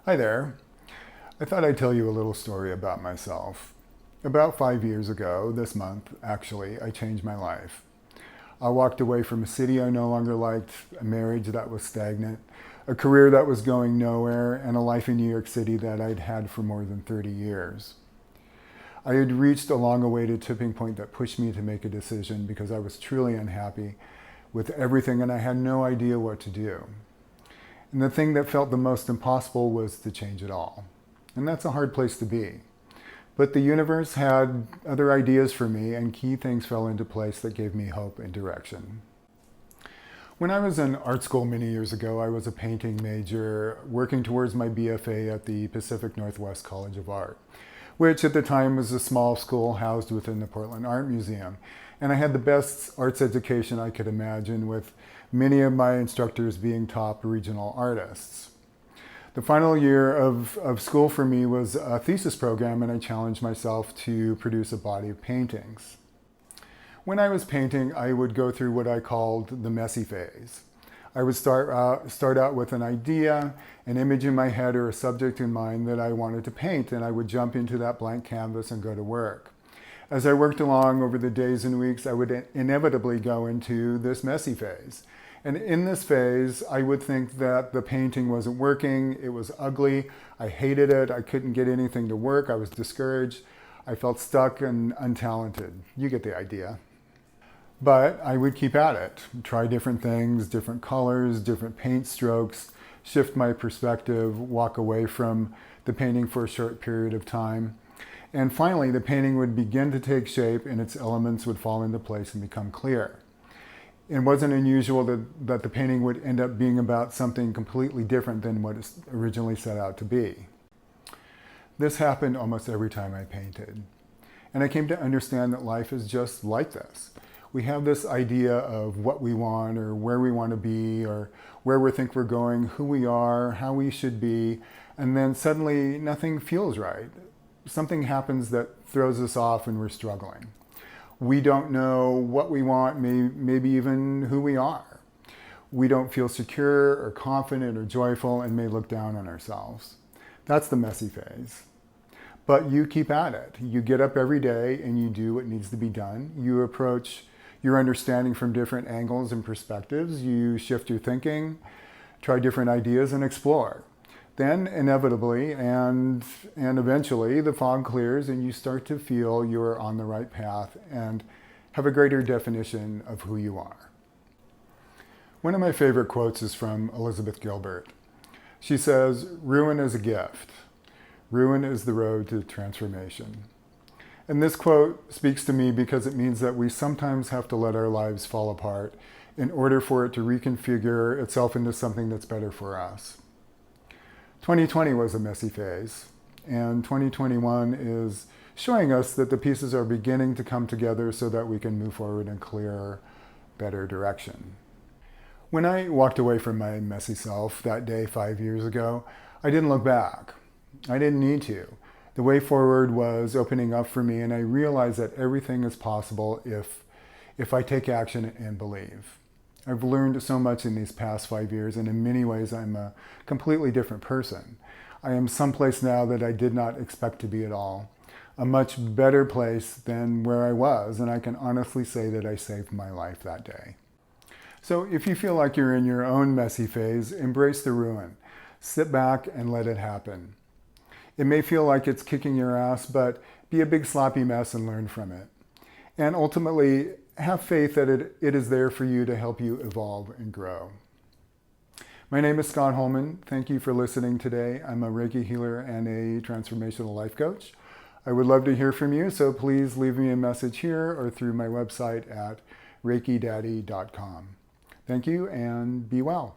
Hi there. I thought I'd tell you a little story about myself. About 5 years ago, this month, actually, I changed my life. I walked away from a city I no longer liked, a marriage that was stagnant, a career that was going nowhere, and a life in New York City that I'd had for more than 30 years. I had reached a long-awaited tipping point that pushed me to make a decision because I was truly unhappy with everything and I had no idea what to do. And the thing that felt the most impossible was to change it all. And that's a hard place to be. But the universe had other ideas for me, and key things fell into place that gave me hope and direction. When I was in art school many years ago, I was a painting major working towards my BFA at the Pacific Northwest College of Art, which at the time was a small school housed within the Portland Art Museum. And I had the best arts education I could imagine, with many of my instructors being top regional artists. The final year of school for me was a thesis program, and I challenged myself to produce a body of paintings. When I was painting, I would go through what I called the messy phase. I would start out with an idea, an image in my head, or a subject in mind that I wanted to paint, and I would jump into that blank canvas and go to work. As I worked along over the days and weeks, I would inevitably go into this messy phase. And in this phase, I would think that the painting wasn't working, it was ugly, I hated it, I couldn't get anything to work, I was discouraged, I felt stuck and untalented. You get the idea. But I would keep at it, try different things, different colors, different paint strokes, shift my perspective, walk away from the painting for a short period of time. And finally, the painting would begin to take shape and its elements would fall into place and become clear. It wasn't unusual that the painting would end up being about something completely different than what it originally set out to be. This happened almost every time I painted. And I came to understand that life is just like this. We have this idea of what we want or where we want to be or where we think we're going, who we are, how we should be, and then suddenly nothing feels right. Something happens that throws us off and we're struggling. We don't know what we want, maybe even who we are. We don't feel secure or confident or joyful and may look down on ourselves. That's the messy phase. But you keep at it. You get up every day and you do what needs to be done. You approach your understanding from different angles and perspectives. You shift your thinking, try different ideas, and explore. Then inevitably and eventually the fog clears and you start to feel you're on the right path and have a greater definition of who you are. One of my favorite quotes is from Elizabeth Gilbert. She says, "Ruin is a gift. Ruin is the road to transformation." And this quote speaks to me because it means that we sometimes have to let our lives fall apart in order for it to reconfigure itself into something that's better for us. 2020 was a messy phase, and 2021 is showing us that the pieces are beginning to come together so that we can move forward in clearer, better direction. When I walked away from my messy self that day 5 years ago, I didn't look back. I didn't need to. The way forward was opening up for me, and I realized that everything is possible if I take action and believe. I've learned so much in these past 5 years, and in many ways I'm a completely different person. I am someplace now that I did not expect to be at all. A much better place than where I was, and I can honestly say that I saved my life that day. So if you feel like you're in your own messy phase, embrace the ruin. Sit back and let it happen. It may feel like it's kicking your ass, but be a big sloppy mess and learn from it. And ultimately, have faith that it is there for you to help you evolve and grow. My name is Scott Holman. Thank you for listening today. I'm a Reiki healer and a transformational life coach. I would love to hear from you, so please leave me a message here or through my website at reikidaddy.com. Thank you and be well.